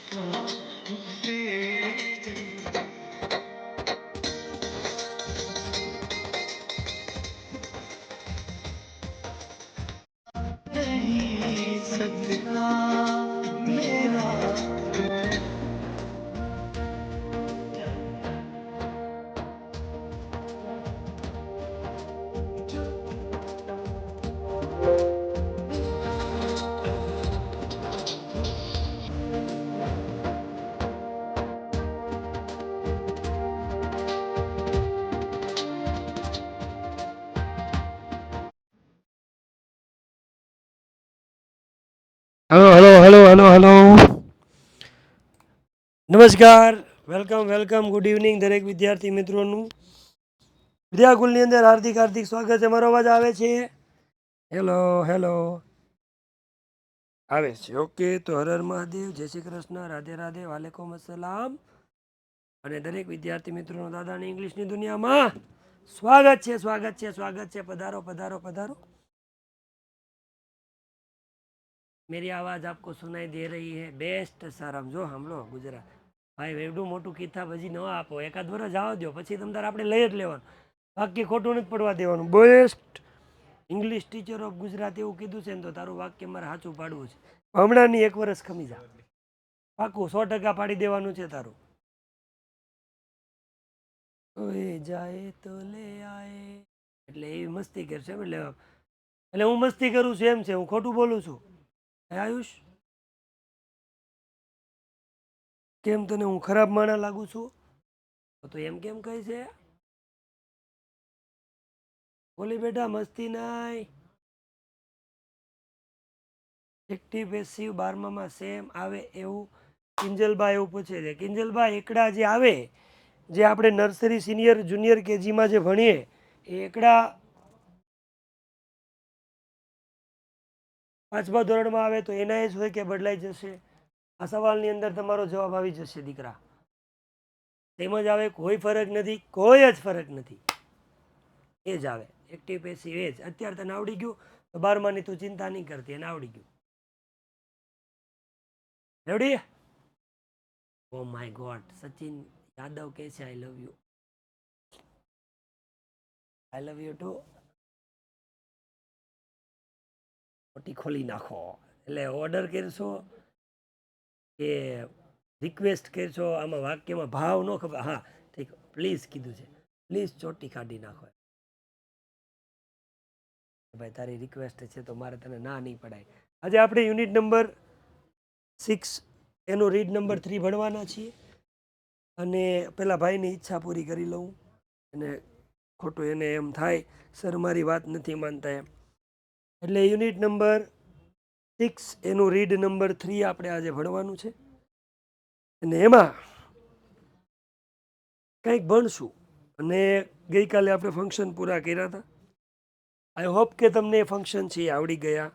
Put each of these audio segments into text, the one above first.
Hello hello hello hello hello નમસ્કાર, welcome, good evening દરેક વિદ્યાર્થી મિત્રોનું વિદ્યાકુલની અંદર હાર્દિક સ્વાગત છે. મારો અવાજ આવે છે? હેલો હેલો આવે છે. ઓકે, તો હર હર મહાદેવ, જય શ્રી કૃષ્ણ, રાધે રાધે, વાલેકુમ અસલામ. અને દરેક વિદ્યાર્થી મિત્રોનો દાદાની ઇંગ્લિશની દુનિયામાં સ્વાગત છે. પધારો પધારો પધારો. मेरी आवाज आपको सुनाई दे रही है? बेस्ट सर, हम जो हम लो गुजरात ભાઈ એવડું મોટું કિતાબ હજી ન આપો, એકાદ વર્ષ જવા દો, પછી તમ તારે આપણે લઈ જ લેવાનું, બાકી ખોટું નથી પડવા દેવાનું. Best English teacher of Gujarat એવું કીધું છે ને, તો તારું વાક્ય મારે સાચું પાડવું છે. હમણાંની એક વર્ષ ખમી જા, પાકું 100% પાડી દેવાનું છે તારું. જાય તો લે આય એટલે એવી મસ્તી કરશે એટલે હું મસ્તી કરું છું એમ છે, હું ખોટું બોલું છું? આયુષ, કેમ તને હું ખરાબ માણસ લાગુ છું? તો એમ કેમ કહે છે? બોલી બેટા, મસ્તી નાય. એક્ટિવ પેસિવ 12માં સેમ આવે એવું કિંજલબા એવું પૂછે છે. કિંજલબા, એકડા જે આવે, જે આપણે નર્સરી, સિનિયર, જુનિયર કેજીમાં જે ભણીએ, એ એકડા 5મા ધોરણમાં આવે તો એના જ હોય કે બદલાઈ જશે? આ સવાલની અંદર તમારો જવાબ આવી જશે દીકરા. તેમજ આવે, કોઈ ફરક નથી, કોઈ જ ફરક નથી, એ જ આવે. એક્ટિવ પેસિવ એ જ. અત્યારે તને આવડી ગયું તો 12માની તું ચિંતા નહીં કરતી, એને આવડી ગયું. Ready? Oh my God, Sachin Yadav કે છે I love you. I love you too. મોટી ખોલી નાખો એટલે ઓર્ડર કરશો કે રિક્વેસ્ટ કરશો? આમાં વાક્યમાં ભાવ ન ખબર. હા ઠીક, પ્લીઝ કીધું છે, પ્લીઝ ચોટી કાઢી નાખો. ભાઈ તારી રિક્વેસ્ટ છે તો મારે તને ના નહીં પડાય. આજે આપણે યુનિટ નંબર 6 એનું રીડ નંબર 3 ભણવાના છીએ. અને પેલા ભાઈની ઈચ્છા પૂરી કરી લઉં, અને ખોટું એને એમ થાય સર મારી વાત નથી માનતા એમ. એટલે યુનિટ નંબર 6 એનું રીડ નંબર 3 આપણે આજે ભણવાનું છે. અને એમાં કંઈક ભણશું. અને ગઈકાલે આપણે ફંક્શન પૂરા કર્યા હતા. આઈ હોપ કે તમને એ ફંક્શન છે એ આવડી ગયા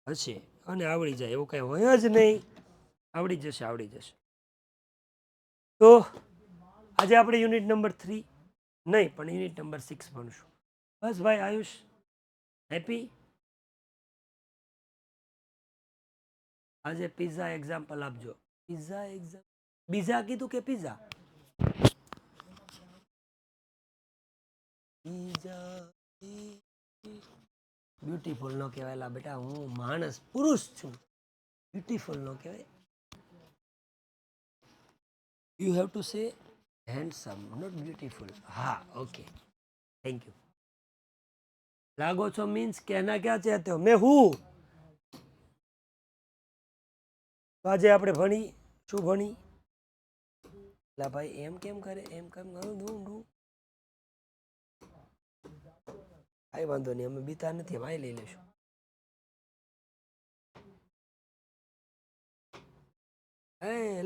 હશે, અને આવડી જાય એવું કંઈ હોય જ નહીં. આવડી જશે. તો આજે આપણે યુનિટ નંબર 3 નહીં, પણ યુનિટ નંબર 6 ભણશું. બસ ભાઈ આયુષ, હેપી? આજે પિઝા એક્ઝામ્પલ આપજો. પિઝા એક્ઝામ્પલ, બીઝા કીધું કે પિઝા? બ્યુટીફુલ નો કહેવાય બેટા, હું માણસ પુરુષ છું. બ્યુટીફુલ નો કહેવાય. You have to say handsome, not beautiful. હા, ઓકે, થેન્ક યુ. લાગો છો મીન્સ કહેના ક્યાં ચાહતે હો? મેં હું. તો આજે આપણે ભણી શું ભણી? લા ભાઈ એમ કેમ કરે, એમ કેમ કરું? કાંઈ વાંધો નહીં, અમે બીતા નથી, વાય લઈ લેશું.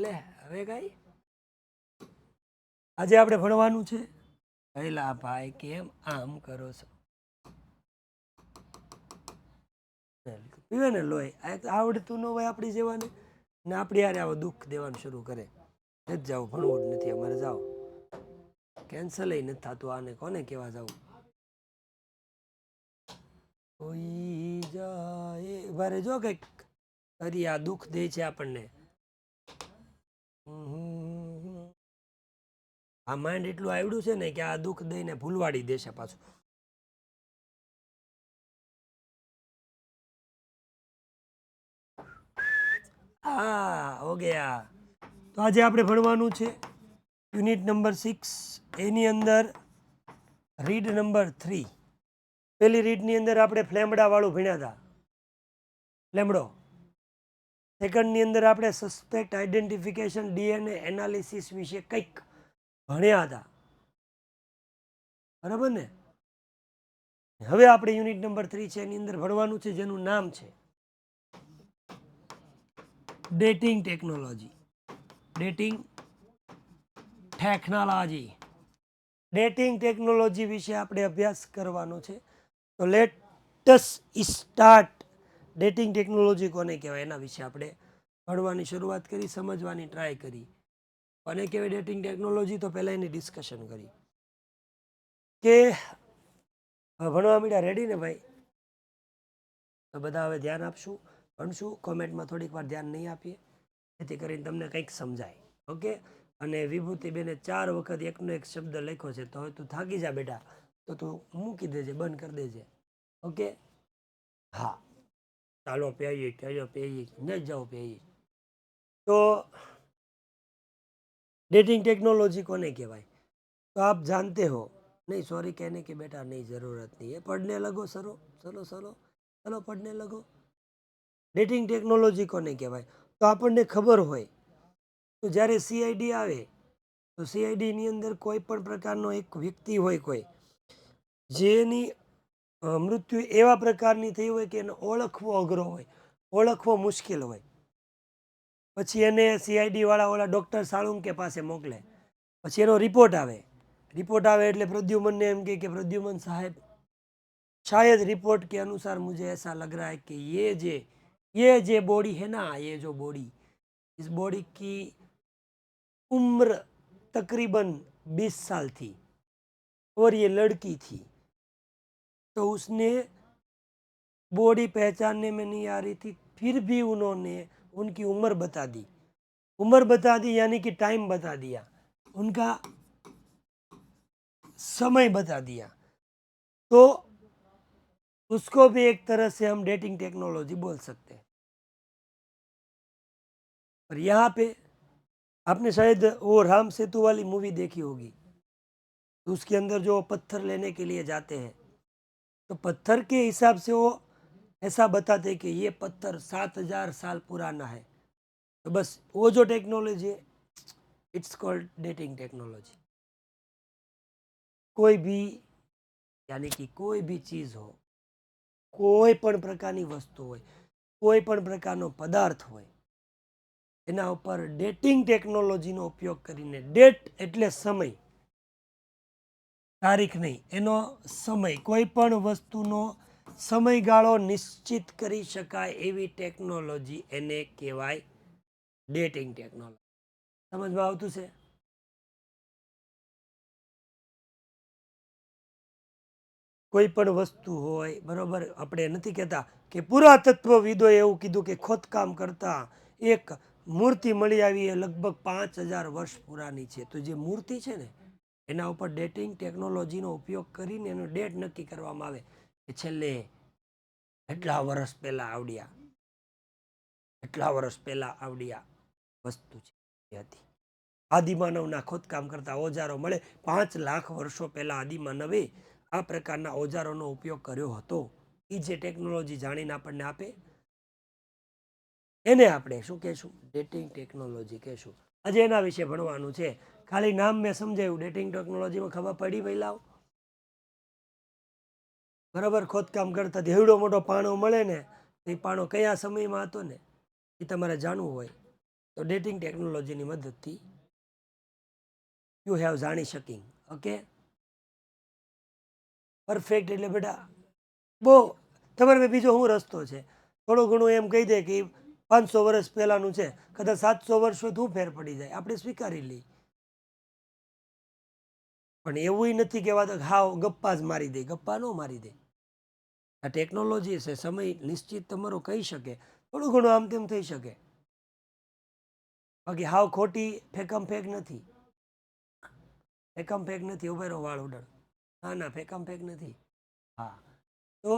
લે હવે કાંઈ આજે આપણે ભણવાનું છે. પહેલા ભાઈ કેમ આમ કરો છો? પીવે ને લોહી, આવડતું ન હોય આપણી જેવાને, ને આપણી યારે આવો દુઃખ દેવાનું શરૂ કરે. નથી જાવ, ભણવું જ નથી અમારે, જાઓ. કેન્સલ નથી થતું આને, કોને કેવા જાવ? કોઈ જાય ભારે જો કંઈક કરી, આ દુઃખ દે છે આપણને. આ માઇન્ડ એટલું આવડ્યું છે ને કે આ દુઃખ દઈને ભૂલવાડી દેશે પાછું. હા હો ગયા. તો આજે આપણે ભણવાનું છે યુનિટ નંબર 6. એની અંદર રીડ નંબર 3. પેલી રીડની અંદર આપણે ફ્લેમડાવાળું ભણ્યા હતા, ફ્લેમડો. સેકન્ડની અંદર આપણે સસ્પેક્ટ આઈડેન્ટિફિકેશન ડીએનએ એનાલિસિસ વિશે કંઈક ભણ્યા હતા, બરાબર ને? હવે આપણે યુનિટ નંબર 3 છે એની અંદર ભણવાનું છે જેનું નામ છે dating technology. Dating technology. Dating technology વિશે આપણે અભ્યાસ કરવાનો છે. તો લેટસ સ્ટાર્ટ. ડેટિંગ ટેકનોલોજી કોને કહેવાય એના વિશે આપણે ભણવાની શરૂઆત કરી, સમજવાની ટ્રાય કરી. કોને કહેવાય ડેટિંગ ટેકનોલોજી? તો પહેલાં એની ડિસ્કશન કરી કે ભણવા માંડ્યા. રેડી ને ભાઈ? તો બધા હવે ધ્યાન આપશું, ભણશું. કોમેન્ટમાં થોડીક વાર ધ્યાન નહીં આપીએ જેથી કરીને તમને કંઈક સમજાય. ઓકે. અને વિભૂતિબેને 4 વખત એકનો એક શબ્દ લખ્યો છે, તો હવે તું થાકી જા બેટા, તો તું મૂકી દેજે, બંધ કરી દેજે. ઓકે. હા ચાલો પેયી, ચલો પેયી, ન જાઓ પેયી. તો डेटिंग टेक्नोलॉजी कोने कहवाय? तो आप जानते हो? नहीं, सॉरी कहने की बेटा नहीं, ज़रूरत नहीं है. पढ़ने लगो सरो, चलो चलो चलो पढ़ने लगो. डेटिंग टेक्नोलॉजी कोने कहवाय? तो આપણને ખબર હોય તો જ્યારે સીઆઈડી આવે તો સીઆઈડીની અંદર કોઈ પણ પ્રકારનો એક વ્યક્તિ હોય કોઈ જેની મૃત્યુ એવા પ્રકારની થઈ હોય કે એને ઓળખવો અઘરો હોય, ઓળખવો મુશ્કેલ હોય, પછી એને સીઆઈડી વાળા ઓલા ડૉક્ટર સાળુંકે પાસે મોકલે. પછી એનો રિપોર્ટ આવે. રિપોર્ટ આવે એટલે પ્રદ્યુમનને એમ કે प्रद्युमन साहब शायद रिपोर्ट के अनुसार मुझे ऐसा लग रहा है कि ये जो बॉडी है ना, ये जो बॉडी, इस बॉडी की उम्र तकरीबन 20 साल थी और ये लड़की थी. तो उसने बॉडी पहचानने में नहीं आ रही थी, फिर भी उन्होंने उनकी उम्र बता दी. उम्र बता दी यानी कि टाइम बता दिया, उनका समय बता दिया. तो उसको भी एक तरह से हम डेटिंग टेक्नोलॉजी बोल सकते हैं. और यहाँ पे आपने शायद वो राम सेतु वाली मूवी देखी होगी, तो उसके अंदर जो पत्थर लेने के लिए जाते हैं तो पत्थर के हिसाब से वो ऐसा बताते कि ये पत्थर 7000 साल पुराना है. तो बस वो जो टेक्नोलॉजी है, इट्स कॉल्ड डेटिंग टेक्नोलॉजी. कोई भी यानी कि कोई भी चीज़ हो, કોઈ પણ પ્રકારની વસ્તુ હોય, કોઈ પણ પ્રકારનો પદાર્થ હોય, એના ઉપર ડેટિંગ ટેકનોલોજીનો ઉપયોગ કરીને, ડેટ એટલે સમય, તારીખ નહીં, એનો સમય, કોઈ પણ વસ્તુનો સમયગાળો નિશ્ચિત કરી શકાય એવી ટેકનોલોજી એને કહેવાય ડેટિંગ ટેકનોલોજી. સમજમાં આવતું છે? કોઈ પણ વસ્તુ હોય, બરાબર, આપણે નથી કહેતા કે પુરાતત્વવિદોએ એવું કીધું કે ખોદકામ કરતા એક મૂર્તિ મળી આવી એ લગભગ 5000 વર્ષ પુરાની છે. તો જે મૂર્તિ છે ને એના ઉપર ડેટિંગ ટેકનોલોજીનો ઉપયોગ કરીને એનો ડેટ નક્કી કરવામાં આવે કે છેલ્લે એટલા વર્ષ પહેલાં આવડ્યા, એટલા વર્ષ પહેલાં આવડ્યા વસ્તુ છે હતી. આદિમાનવના ખોદકામ કરતા ઓજારો મળે, 5 લાખ વર્ષો પહેલાં આદિમાનવે આ પ્રકારના ઓજારોનો ઉપયોગ કર્યો હતો. એ જે ટેકનોલોજી જાણીને આપણને આપે એને આપણે શું કહેશું? ડેટિંગ ટેકનોલોજી કહેશું. આજે એના વિશે ભણવાનું છે. ખાલી નામ મેં સમજાવ્યું. ડેટિંગ ટેકનોલોજીમાં ખબર પડી પહેલાં, બરાબર? ખોદકામ કરતા દેવડો મોટો પાણો મળે ને, એ પાણો કયા સમયમાં હતો ને એ તમારે જાણવું હોય તો ડેટિંગ ટેકનોલોજીની મદદથી યુ હેવ જાણી શકી. Okay, perfect. એટલે બેટા બહુ તમારે બીજો શું રસ્તો છે? થોડું ઘણું એમ કહી દે કે 500 વર્ષ પહેલાંનું છે, કદાચ 700 વર્ષ હોય તો ફેર પડી જાય, આપણે સ્વીકારી લઈએ. પણ એવું નથી કહેવાતું હાવ ગપ્પા જ મારી દે. ગપ્પા ન મારી દે. આ ટેકનોલોજી છે, સમય નિશ્ચિત તમારો કહી શકે, થોડું ઘણું આમ તેમ થઈ શકે, બાકી હાવ ખોટી ફેકમ ફેક નથી. ફેકમ ફેક નથી. ઉભા રહો વાળ ઉડાડ. ના ના ફેકમ ફેક નથી. હા, તો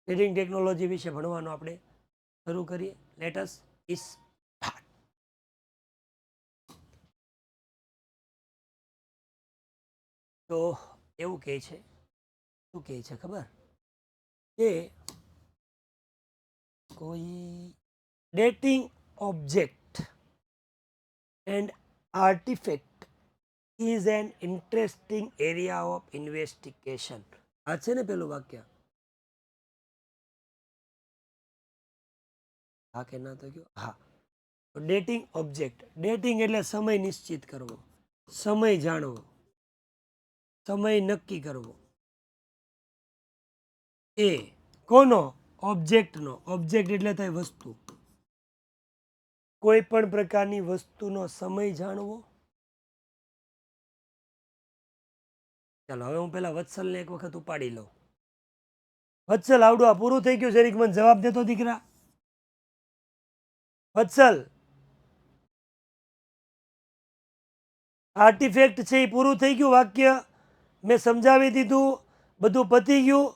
ટ્રેડિંગ ટેકનોલોજી વિશે ભણવાનું આપણે શરૂ કરીએ. લેટસ ઇસ તો એવું કહે છે, શું કહે છે ખબર, કે કોઈ dating object and artifact is an interesting area of investigation. આ છે ને પેલું વાક્ય, હા કે ના તો કયો? હા. ડેટિંગ ઓબ્જેક્ટ, ડેટિંગ એટલે સમય નિશ્ચિત કરવો, સમય જાણવો, સમય નક્કી કરવો. એ કોનો? ઓબ્જેક્ટનો. ઓબ્જેક્ટ એટલે થાય વસ્તુ. કોઈ પણ પ્રકારની વસ્તુનો સમય જાણવો. ચાલો હવે હું પેલા વત્સલને એક વખત ઉપાડી લઉં. વત્સલ આવડું આ પૂરું થઈ ગયું, જરીક મને જવાબ દેતો દીકરા. વત્સલ, આર્ટિફેક્ટ છે એ પૂરું થઈ ગયું વાક્ય? મેં સમજાવી દીધું, બધું પતી ગયું?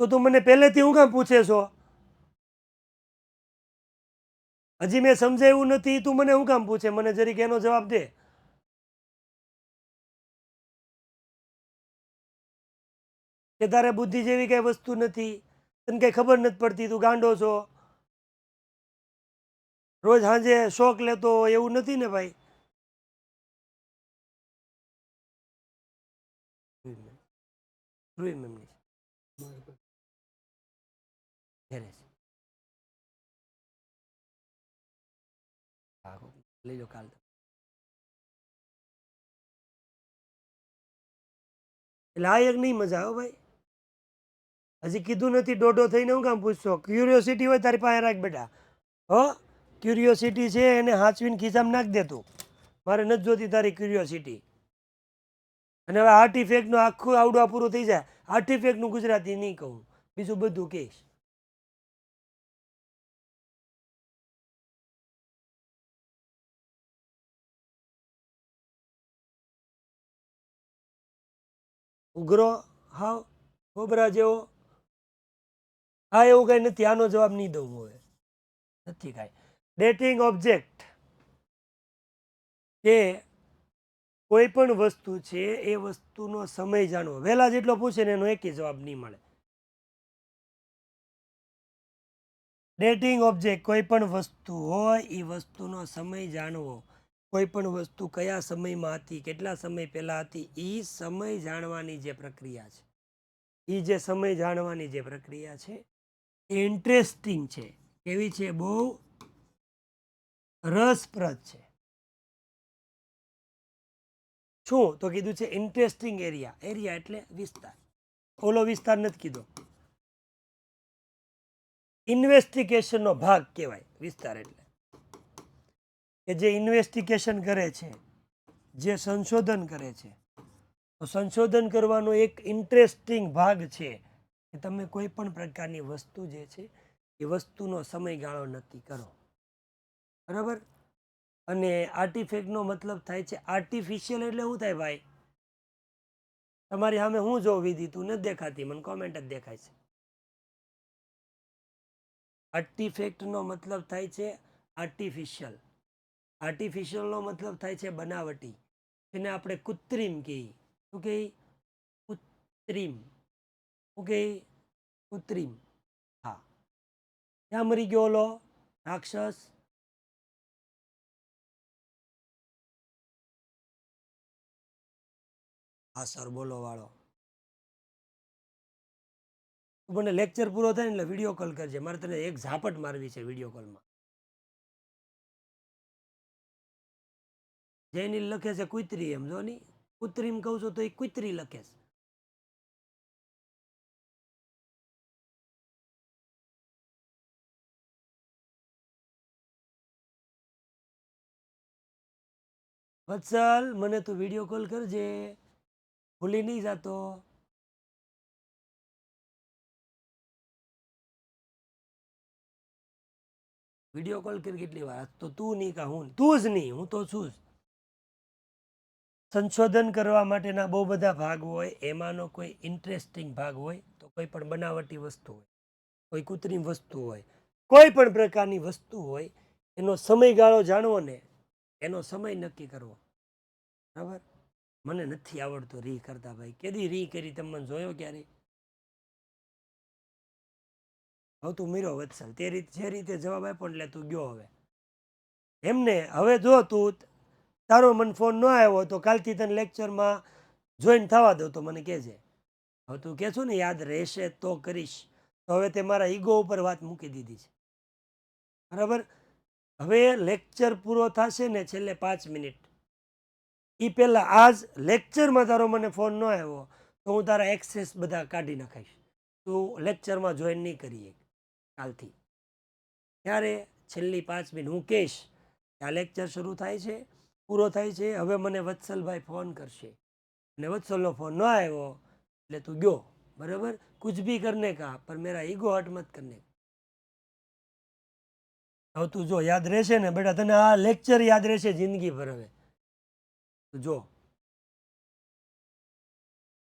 તો તું મને પહેલેથી હું કામ પૂછે છો? હજી મેં સમજાવ્યું નથી, તું મને હું કામ પૂછે? મને જરીક એનો જવાબ દે. કે તારે બુદ્ધિ જેવી કઈ વસ્તુ નથી, તને કઈ ખબર નથી પડતી, તું ગાંડો છો, રોજ સાંજે શોખ લેતો હોય એવું નથી ને ભાઈ? લઈ લો કાલ. એટલે આ એક નહીં મજા આવે ભાઈ. હજી કીધું નથી દોઢો થઈને હું કામ પૂછશો? ક્યુરિયોસિટી હોય તારી પાસે રાખ બેટા. હો, ક્યુરિયોસિટી છે એને હાચવીને ખિસ્સામાં નાખ દે તું. મારે નથી જોતી તારી ક્યુરિયોસિટી. અને હવે આર્ટિફેક્ટનું આખું આવડું પૂરું થઈ જાય. આર્ટિફેક્ટનું ગુજરાતી નહીં કહું, બીજું બધું કહીશ. ઉઘરો હાવ ખોબરા જેવો. હા એવું કઈ નથી, આનો જવાબ નહીં દઉં હવે, નથી કાંઈ. ડેટિંગ ઓબ્જેક્ટ કે કોઈ પણ વસ્તુ છે એ વસ્તુનો સમય જાણવો. વહેલા જેટલો પૂછે ને એનો એકેય જવાબ નહીં મળે. ડેટિંગ ઓબ્જેક્ટ કોઈ પણ વસ્તુ હોય એ વસ્તુનો સમય જાણવો. કોઈ પણ વસ્તુ કયા સમયમાં હતી, કેટલા સમય પહેલા હતી, એ સમય જાણવાની જે પ્રક્રિયા છે, એ જે સમય જાણવાની જે પ્રક્રિયા છે એ ઇન્ટરેસ્ટિંગ છે. કેવી છે? બહુ રસપ્રદ છે. શું તો કીધું છે? Interesting area. એરિયા એટલે વિસ્તાર. ઓલો વિસ્તાર નથી કીધો. ઇન્વેસ્ટિગેશનનો ભાગ કહેવાય વિસ્તાર એટલે. કે જે ઇન્વેસ્ટિગેશન કરે છે, જે સંશોધન કરે છે, તો સંશોધન કરવાનો એક ઇન્ટરેસ્ટિંગ ભાગ છે કે તમે કોઈ પણ પ્રકારની વસ્તુ જે છે એ વસ્તુનો સમયગાળો નક્કી કરો. બરાબર? અને આર્ટિફેક્ટનો મતલબ થાય છે આર્ટિફિશિયલ. એટલે શું થાય ભાઈ? તમારી સામે હું જોઉં વિધિ, તું નથી દેખાતી, મને કોમેન્ટ જ દેખાય છે. આર્ટિફેક્ટનો મતલબ થાય છે આર્ટિફિશિયલ. આર્ટિફિશિયલનો મતલબ થાય છે બનાવટી. એને આપણે કૃત્રિમ કહીએ. શું કહીએ? કૃત્રિમ. શું કહીએ? કૃત્રિમ. હા. ક્યાં મરી ગયો ઓલો રાક્ષસ? હા સર બોલો વાળો. મને લેક્ચર પૂરો થાય ને એટલે વિડીયો કોલ કરજે, મારે તને એક ઝાપટ મારવી છે વિડીયો કોલમાં. જેની લખે છે કુતરી, એમ જો ની કૃત્રિમ કહું છું તો એ કુતરી લખે છે. વત્સલ મને તું વિડીયો કોલ કરજે, ભૂલી નહીં જાતો. વિડીયો કોલ કરી કેટલી વાર? તો તું નહીં કા હું? તું જ નહીં, હું તો છું જ. સંશોધન કરવા માટેના બહુ બધા ભાગ હોય, એમાંનો કોઈ ઇન્ટરેસ્ટિંગ ભાગ હોય તો કોઈ પણ બનાવટી વસ્તુ હોય, કોઈ કૃત્રિમ વસ્તુ હોય, કોઈ પણ પ્રકારની વસ્તુ હોય, એનો સમયગાળો જાણવો ને, એનો સમય નક્કી કરવો. બરાબર? મને નથી આવડતું રી કરતા ભાઈ. કેદી રી કરી તમે મને જોયો ક્યારે? હવે તું મીરો વત્સલ, તે જે રીતે જવાબ આપ્યો એટલે તું ગયો. હવે એમને હવે જો તું તારો મને ફોન ન આવ્યો તો કાલથી તને લેક્ચરમાં જોઈન થવા દો તો મને કહેજે. હવે તું કહે છો ને યાદ રહેશે તો કરીશ, તો હવે તે મારા ઈગો ઉપર વાત મૂકી દીધી છે. બરાબર? હવે લેક્ચર પૂરો થશે ને છેલ્લે 5 મિનિટ, એ પહેલાં આજ લેક્ચરમાં તારો મને ફોન ન આવ્યો તો હું તારા એક્સેસ બધા કાઢી નાખાઈશ. તું લેક્ચરમાં જોઈન નહીં કરીએ કાલથી. ત્યારે છેલ્લી 5 મિનિટ હું કહીશ કે આ લેક્ચર શરૂ થાય છે, પૂરો થાય છે, હવે મને વત્સલભાઈ ફોન કરશે, અને વત્સલનો ફોન ન આવ્યો એટલે તું ગયો. बराबर? कुछ भी करने का पर मेरा ईगो हट मत करने का. હવે તું જો યાદ રહેશે ને બેટા, તને આ લેક્ચર યાદ રહેશે જિંદગી ભર. હવે જો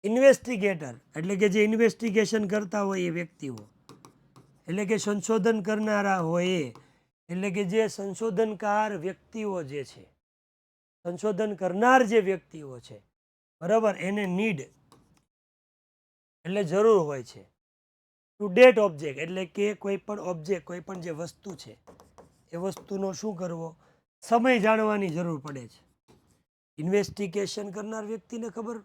ઇન્વેસ્ટિગેટર એટલે કે જે ઇન્વેસ્ટિગેશન કરતા હોય એ વ્યક્તિઓ, એટલે કે સંશોધન કરનારા હોય એ, એટલે કે જે સંશોધનકાર વ્યક્તિઓ જે છે, સંશોધન કરનાર જે વ્યક્તિઓ છે, બરાબર, એને નીડ એટલે જરૂર હોય છે ટુ ડેટ ઓબ્જેક્ટ, એટલે કે કોઈ પણ ઓબ્જેક્ટ, કોઈ પણ જે વસ્તુ છે એ વસ્તુનો શું કરવો, સમય જાણવાની જરૂર પડે છે. ઇન્વેસ્ટિગેશન કરનાર વ્યક્તિને ખબર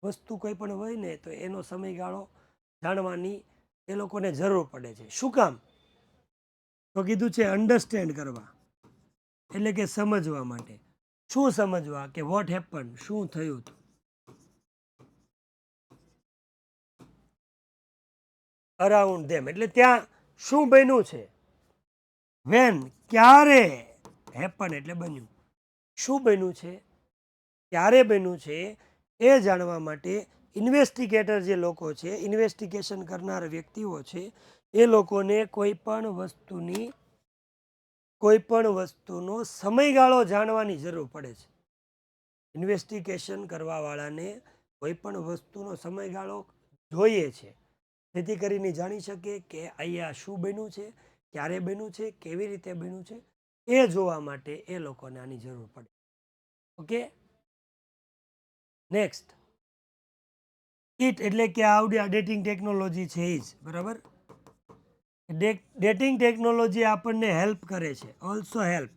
વસ્તુ કોઈ પણ હોય ને તો એનો સમયગાળો જાણવાની એ લોકોને જરૂર પડે છે. શું કામ? તો કીધું છે અન્ડરસ્ટેન્ડ કરવા, એટલે કે સમજવા માટે. શું સમજવા? કે વોટ હેપન, શું થયું હતું. અરાઉન્ડ ધેમ એટલે ત્યાં શું બન્યું છે. વેન ક્યારે, હેપન એટલે બન્યું. શું બન્યું છે, ક્યારે બન્યું છે એ જાણવા માટે ઇન્વેસ્ટિગેટર જે લોકો છે, ઇન્વેસ્ટિગેશન કરનાર વ્યક્તિઓ છે, એ લોકોને કોઈ પણ વસ્તુનો સમયગાળો જાણવાની જરૂર પડે છે. ઇન્વેસ્ટિગેશન કરવાવાળાને કોઈ પણ વસ્તુનો સમયગાળો જોઈએ છે, જેથી કરીને જાણી શકે કે અહીંયા શું બન્યું છે, ક્યારે બન્યું છે, કેવી રીતે બન્યું છે, એ જોવા માટે એ લોકોને આની જરૂર પડે. ઓકે, નેક્સ્ટ ઇટ એટલે કે આવડી ડેટિંગ ટેકનોલોજી છે એ જ. બરાબર? ડેટિંગ ટેકનોલોજી આપણને હેલ્પ કરે છે, ઓલ્સો હેલ્પ.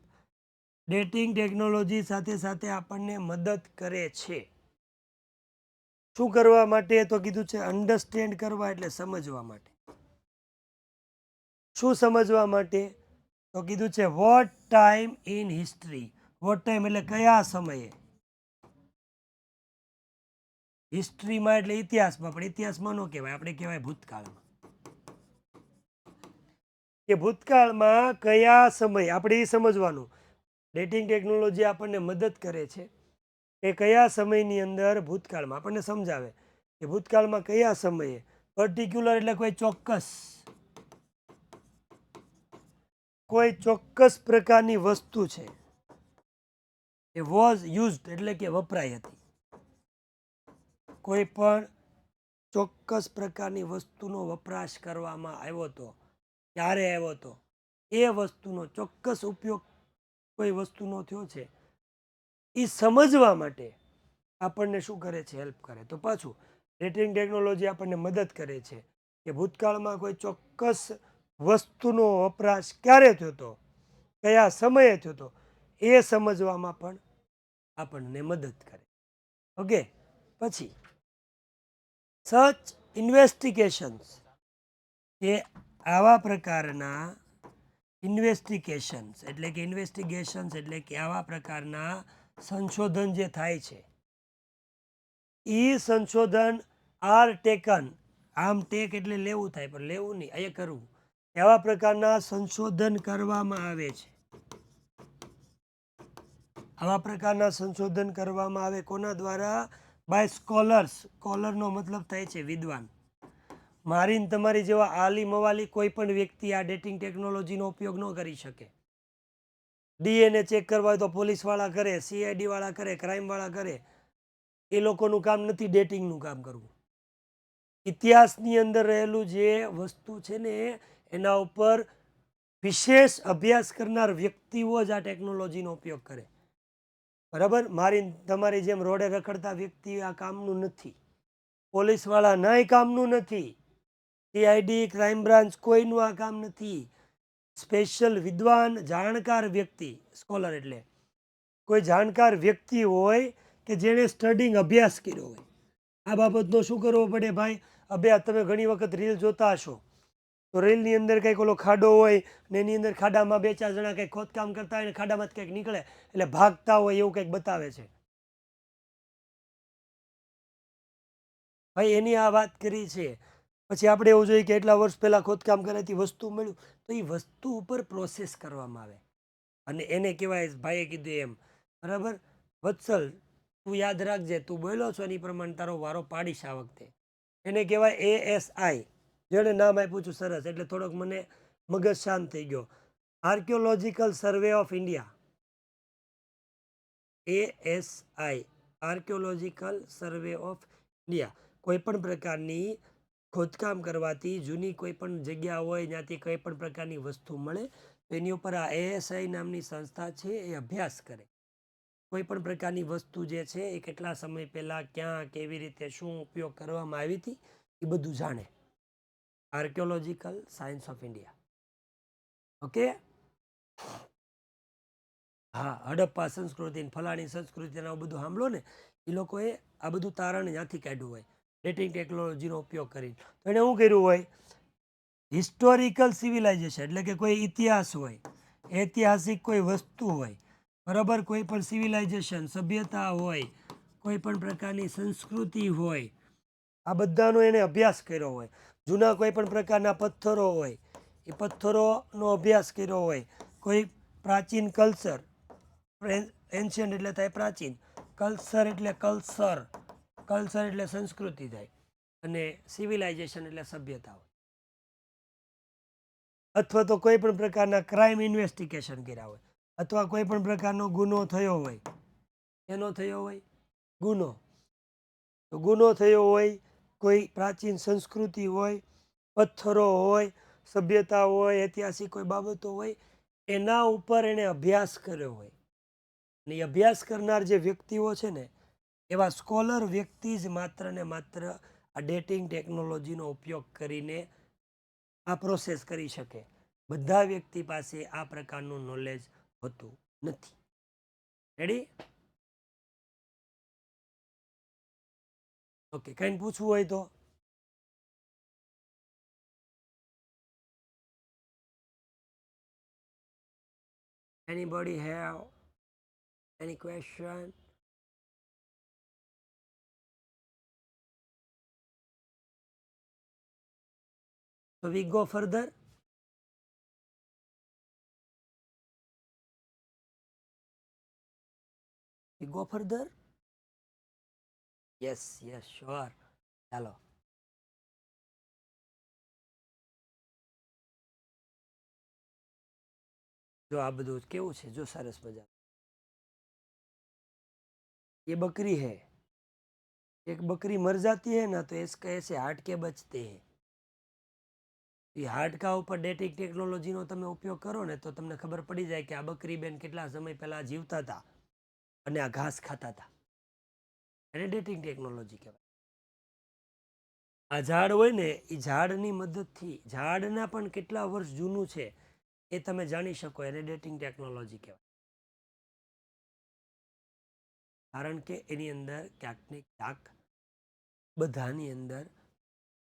ડેટિંગ ટેકનોલોજી સાથે સાથે આપણને મદદ કરે છે. શું કરવા માટે? તો કીધું છે અન્ડરસ્ટેન્ડ કરવા, એટલે સમજવા માટે. શું સમજવા માટે? તો કીધું છે what time in history. What time એટલે કયા સમયે. હિસ્ટ્રીમાં એટલે ઇતિહાસમાં, પણ ઇતિહાસમાં ન કહેવાય, આપણે કહેવાય ભૂતકાળમાં. કે ભૂતકાળમાં કયા સમય, આપણે એ સમજવાનું. ડેટિંગ ટેકનોલોજી આપણને મદદ કરે છે કે કયા સમયની અંદર, ભૂતકાળમાં આપણને સમજાવે કે ભૂતકાળમાં કયા સમયે, પર્ટિક્યુલર એટલે કોઈ ચોક્કસ પ્રકારની વસ્તુ છે એ વોઝ યુઝડ એટલે કે વપરાઈ હતી. કોઈ પણ ચોક્કસ પ્રકારની વસ્તુનો વપરાશ કરવામાં આવ્યો હતો, ક્યારે આવ્યો હતો, એ વસ્તુનો ચોક્કસ ઉપયોગ કોઈ વસ્તુનો થયો છે, એ સમજવા માટે આપણને શું કરે છે? હેલ્પ કરે. તો પાછું ડેટિંગ ટેકનોલોજી આપણને મદદ કરે છે કે ભૂતકાળમાં કોઈ ચોક્કસ વસ્તુનો વપરાશ ક્યારે થયો હતો, કયા સમયે થયો હતો, એ સમજવામાં પણ આપણને મદદ કરે. ઓકે, પછી સચ ઇન્વેસ્ટિગેશન્સ, કે આવા પ્રકારના ઇન્વેસ્ટિગેશન્સ એટલે કે આવા પ્રકારના સંશોધન જે થાય છે, એ સંશોધન આર ટેકન, આમ ટેક એટલે લેવું થાય, પણ લેવું નહીં, અહીંયા કરવું. એવા પ્રકારના સંશોધન કરવામાં આવે છે. આવા પ્રકારના સંશોધન કરવામાં આવે કોના દ્વારા? By scholars. સ્કોલરનો મતલબ થાય છે વિદ્વાન. મારી ને તમારી જેવા આલી મવાલી કોઈ પણ વ્યક્તિ આ ડેટિંગ ટેકનોલોજીનો ઉપયોગ ન કરી શકે. DNA ચેક કરવા હોય તો પોલીસવાળા કરે, CID વાળા કરે, ક્રાઇમવાળા કરે. એ લોકોનું કામ નથી ડેટિંગનું કામ કરવું. ઇતિહાસની અંદર રહેલું જે વસ્તુ છે ને એના ઉપર વિશેષ અભ્યાસ કરનાર વ્યક્તિઓ જ આ ટેકનોલોજીનો ઉપયોગ કરે. બરાબર? મારી તમારી જેમ રોડે રખડતા વ્યક્તિ આ કામનું નથી. પોલીસવાળા નાય કામનું નથી. CID, ક્રાઇમ બ્રાન્ચ કોઈનું આ કામ નથી. સ્પેશિયલ વિદ્વાન જાણકાર વ્યક્તિ, સ્કોલર એટલે કોઈ જાણકાર વ્યક્તિ હોય કે જેણે સ્ટડિંગ અભ્યાસ કર્યો હોય. આ બાબતનો શું કરવો પડે ભાઈ? અભ્યાસ. તમે ઘણી વખત રીલ જોતા હશો તો રીલની અંદર કંઈક ઓલો ખાડો હોય ને એની અંદર ખાડામાં બે ચાર જણા કંઈક ખોદકામ કરતા હોય ને ખાડામાં કંઈક નીકળે એટલે ભાગતા હોય એવું કંઈક બતાવે છે. ભાઈ એની આ વાત કરી છે. પછી આપણે એવું જોઈએ કે એટલા વર્ષ પહેલાં ખોદકામ કરેથી વસ્તુ મળ્યું તો એ વસ્તુ ઉપર પ્રોસેસ કરવામાં આવે અને એને કહેવાય ભાઈએ કીધું એમ. બરાબર? વત્સલ, તું યાદ રાખજે, તું બોલ્યો છો એની પ્રમાણે તારો વારો પાડીશ આ વખતે. એને કહેવાય ASI. જેણે નામ આપ્યું છું સરસ, એટલે થોડોક મને મગજ શાંત થઈ ગયો. Archaeological survey of India. ASI, archaeological survey of India. કોઈ પણ પ્રકારની ખોદકામ કરવાથી જૂની કોઈ પણ જગ્યા હોય જ્યાંથી કોઈ પણ પ્રકારની વસ્તુ મળે તો એની ઉપર આ ASI નામની સંસ્થા છે એ અભ્યાસ કરે. કોઈ પણ પ્રકારની વસ્તુ જે છે એ કેટલા સમય પહેલાં ક્યાં કેવી રીતે શું ઉપયોગ કરવામાં આવી હતી એ બધું જાણે. Archaeological science of India. Okay. હા, હડપ્પા સંસ્કૃતિ ફલાણી સંસ્કૃતિ બધું સાંભળો ને, એ લોકોએ આ બધું તારણ ત્યાંથી કાઢ્યું હોય ડેટિંગ ટેકનોલોજીનો ઉપયોગ કરીને. તો એણે શું કર્યું હોય? હિસ્ટોરિકલ સિવિલાઇઝેશન એટલે કે કોઈ ઇતિહાસ હોય, ઐતિહાસિક કોઈ વસ્તુ હોય, બરાબર, કોઈ પણ સિવિલાઇઝેશન સભ્યતા હોય, કોઈ પણ પ્રકારની સંસ્કૃતિ હોય, આ બધાનો એને અભ્યાસ કર્યો હોય. જૂના કોઈ પણ પ્રકારના પથ્થરો હોય એ પથ્થરોનો અભ્યાસ કર્યો હોય. કોઈ પ્રાચીન કલ્ચર, એન્શિયન્ટ એટલે થાય પ્રાચીન, કલ્ચર એટલે સંસ્કૃતિ થાય, અને સિવિલાઇઝેશન એટલે સભ્યતા હોય. અથવા તો કોઈ પણ પ્રકારના ક્રાઇમ ઇન્વેસ્ટિગેશન કર્યા હોય, અથવા કોઈ પણ પ્રકારનો ગુનો થયો હોય. એનો થયો હોય ગુનો, તો ગુનો થયો હોય, કોઈ પ્રાચીન સંસ્કૃતિ હોય, પથ્થરો હોય, સભ્યતા હોય, ઐતિહાસિક કોઈ બાબતો હોય, એના ઉપર એને અભ્યાસ કર્યો હોય. અને એ અભ્યાસ કરનાર જે વ્યક્તિઓ છે ને એવા સ્કોલર વ્યક્તિ જ માત્ર ને માત્ર આ ડેટિંગ ટેકનોલોજીનો ઉપયોગ કરીને આ પ્રોસેસ કરી શકે. બધા વ્યક્તિ પાસે આ પ્રકારનું નોલેજ હોતું નથી. રેડી? ઓકે, કંઈ પૂછવું હોય તો? Anybody have any question? So we go further. We go further? Yes, sure. ચાલો. જો આ બધું કેવું છે, જો સરસ મજા. ये बकरी है, एक बकरी मर जाती है ना तो इसका ऐसे हार्ट के बचते हैं. એ હાડકા ઉપર ડેટિંગ ટેકનોલોજીનો તમે ઉપયોગ કરો ને તો તમને ખબર પડી જાય કે આ બકરી બેન કેટલા સમય પહેલાં જીવતા હતા અને આ ઘાસ ખાતા હતા. એને ડેટિંગ ટેકનોલોજી કહેવાય. આ ઝાડ હોય ને એ ઝાડની મદદથી ઝાડના પણ કેટલા વર્ષ જૂનું છે એ તમે જાણી શકો. એને ડેટિંગ ટેકનોલોજી કહેવાય. કારણ કે એની અંદર ક્યાંક ને ક્યાંક બધાની અંદર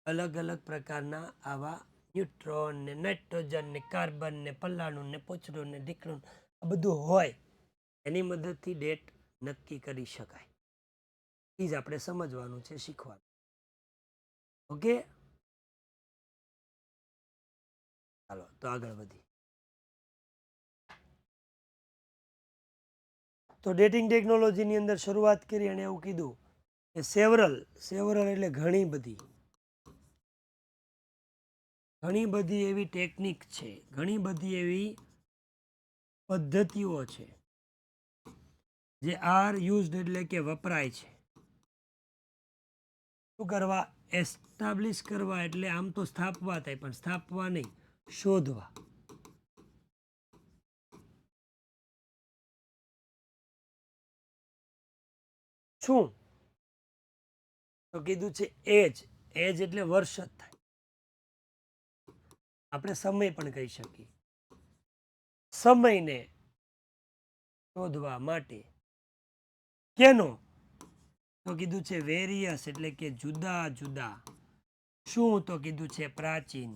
અલગ અલગ પ્રકારના આવા ન્યુટ્રોન ને નાઇટ્રોજન ને કાર્બન ને પલ્લાણું ને પોચડું ને ઢીકણું આ બધું હોય. એની મદદથી ડેટ નક્કી કરી શકાય. એ જ આપણે સમજવાનું છે, શીખવાનું. ઓકે, ચાલો તો આગળ વધી. તો ડેટિંગ ટેકનોલોજીની અંદર શરૂઆત કરી અને એવું કીધું કે સેવરલ એટલે ઘણી બધી ઘણી બધી એવી ટેકનિક છે, ઘણી બધી એવી પદ્ધતિઓ છે જે આર યુઝડ એટલે કે વપરાય છે. શું કરવા? એસ્ટાબ્લિશ કરવા, એટલે આમ તો સ્થાપવા થાય, પણ સ્થાપવા નહીં, શોધવા. શું તો કીધું છે એજ. એજ એટલે વર્ષ જ થાય. આપણે સમય પણ કહી શકીએ. સમયને શોધવા માટે કેનો? તો કીધું છે વેરિયસ એટલે કે જુદા જુદા. શું? તો કીધું છે પ્રાચીન.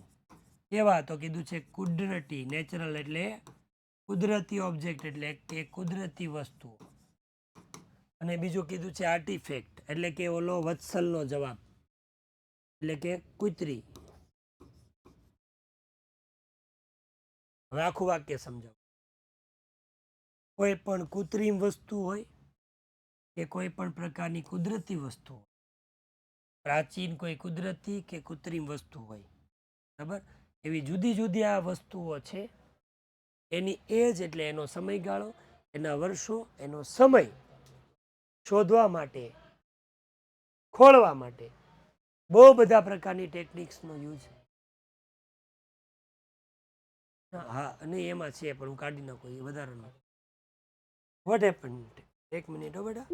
કેવા? તો કીધું છે કુદરતી. નેચરલ એટલે કુદરતી ઓબ્જેક્ટ એટલે કે કુદરતી વસ્તુ. અને બીજું કીધું છે આર્ટિફેક્ટ એટલે કે ઓલો વત્સલનો જવાબ એટલે કે કુતરી. હવે આખું વાક્ય સમજાવો. કોઈ પણ કૃત્રિમ વસ્તુ હોય કે કોઈ પણ પ્રકારની કુદરતી વસ્તુ હોય, પ્રાચીન કોઈ કુદરતી કે કૃત્રિમ વસ્તુ હોય, બરાબર? એવી જુદી જુદી આ વસ્તુઓ છે. એની એજ એટલે એનો સમયગાળો, એના વર્ષો, એનો સમય શોધવા માટે, ખોળવા માટે બહુ બધા પ્રકારની ટેકનિક્સનો યુઝ. હા, અને એમાં છે પણ હું કાઢી નાખું, એ વધારાનો. What happen? એક મિનિટ હો બેટા.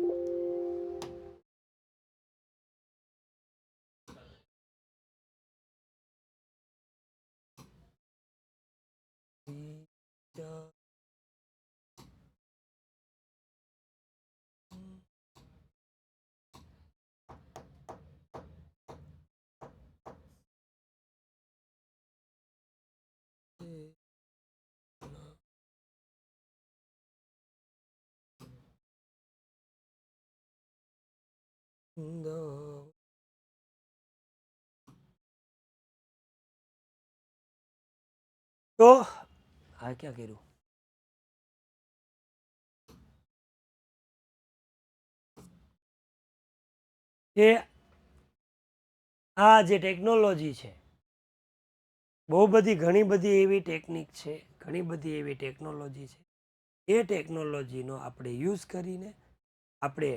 તો આ ક્યાં કર્યું? કે આ જે ટેકનોલોજી છે, બહુ બધી ઘણી બધી એવી ટેકનિક છે, ઘણી બધી એવી ટેકનોલોજી છે. એ ટેકનોલોજીનો આપણે યુઝ કરીને આપણે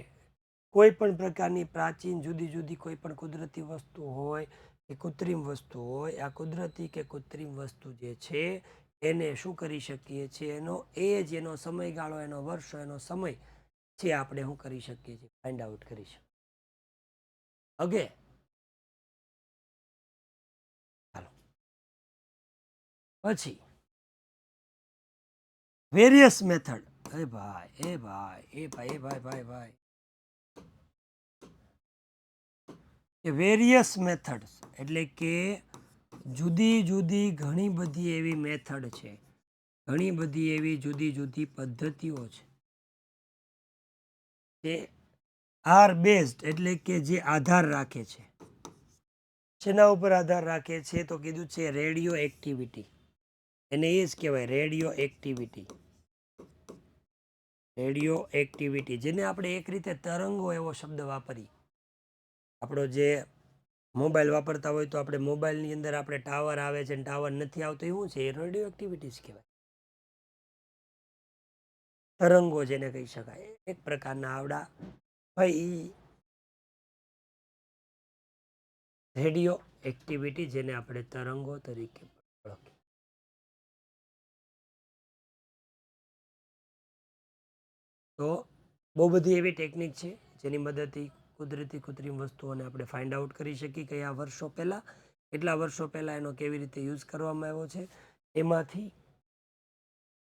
કોઈ પણ પ્રકારની પ્રાચીન જુદી જુદી કોઈ પણ કુદરતી વસ્તુ હોય કે કૃત્રિમ વસ્તુ હોય, આ કુદરતી કે કૃત્રિમ વસ્તુ જે છે એને શું કરી શકીએ છીએ? એનો એજ, એનો સમયગાળો, એનો વર્ષ, એનો સમય છે આપણે શું કરી શકીએ છીએ? ફાઇન્ડ આઉટ કરી શકીએ. ઓકે, ચાલો. પછી વેરિયસ મેથડ. એ ભાઈ, એ ભાઈ, એ ભાઈ, એ ભાઈ, ભાઈ, ભાઈ. વેરિયસ મેથડ્સ એટલે કે જુદી જુદી ઘણી બધી એવી મેથડ છે, ઘણી બધી એવી જુદી જુદી પદ્ધતિઓ છે જે આર બેઝડ એટલે કે જે આધાર રાખે છે. શેના ઉપર આધાર રાખે છે? તો કીધું છે રેડિયો એક્ટિવિટી. એને એ જ કહેવાય રેડિયો એક્ટિવિટી. રેડિયો એક્ટિવિટી, જેને આપણે એક રીતે તરંગો એવો શબ્દ વાપરીએ. આપણો જે મોબાઈલ વાપરતા હોય તો આપણે મોબાઈલની અંદર આપણે ટાવર આવે છે, ટાવર નથી આવતો, એવું છે, એ રેડિયો એક્ટિવિટીઝ કહેવાય. તરંગો જેને કહી શકાય, એક પ્રકારના આવડા ભાઈ રેડિયો એક્ટિવિટી, જેને આપણે તરંગો તરીકે ઓળખીએ. તો બહુ બધી એવી ટેકનિક છે જેની મદદથી કુદરતી કૃત્રિમ વસ્તુઓને આપણે ફાઇન્ડ આઉટ કરી શકીએ કયા વર્ષો પહેલાં, કેટલા વર્ષો પહેલાં એનો કેવી રીતે યુઝ કરવામાં આવ્યો છે. એમાંથી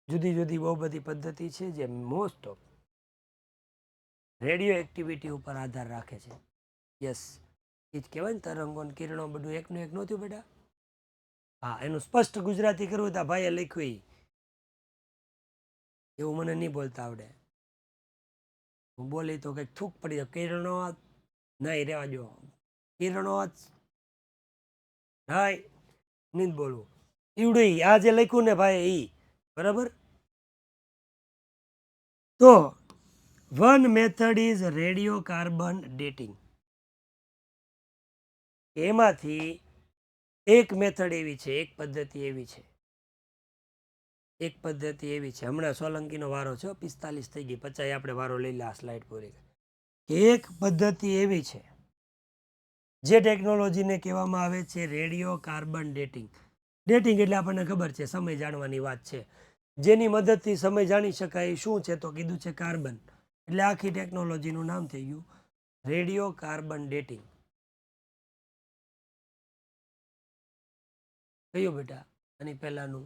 જુદી જુદી બહુ બધી પદ્ધતિ છે જે મોસ્ટ ઓફ રેડિયો એક્ટિવિટી ઉપર આધાર રાખે છે. યસ, એ જ કહેવાય ને તરંગો ને કિરણો બધું એકનું એક નહોતું બેટા. હા, એનું સ્પષ્ટ ગુજરાતી કરવું તો ભાઈએ લખ્યું એવું મને નહીં બોલતા આવડે. હું બોલી તો કંઈક થૂક પડી જાય. કિરણો નહીં, રહેવા દો. કિરણો નહીં, નહીં બોલવું. ઈવડું આ જે લખ્યું ને ભાઈ ઈ બરાબર. તો one method is radio carbon dating. એમાંથી એક મેથડ એવી છે, એક પદ્ધતિ એવી છે, એક પદ્ધતિ એવી છે. હમણાં સોલંકીનો વારો છે, 45 થઈ ગઈ, 50 આપણે વારો લઈ લે આ સ્લાઇડ પૂરી. એક પદ્ધતિ એવી છે જે ટેકનોલોજીને કહેવામાં આવે છે રેડિયો કાર્બન ડેટિંગ. ડેટિંગ એટલે આપણને ખબર છે સમય જાણવાની વાત છે. જેની મદદથી સમય જાણી શકાય શું છે, તો કીધું છે કાર્બન. એટલે આખી ટેકનોલોજીનું નામ થઈ ગયું રેડિયો કાર્બન ડેટિંગ. કયું બેટા આની પહેલાનું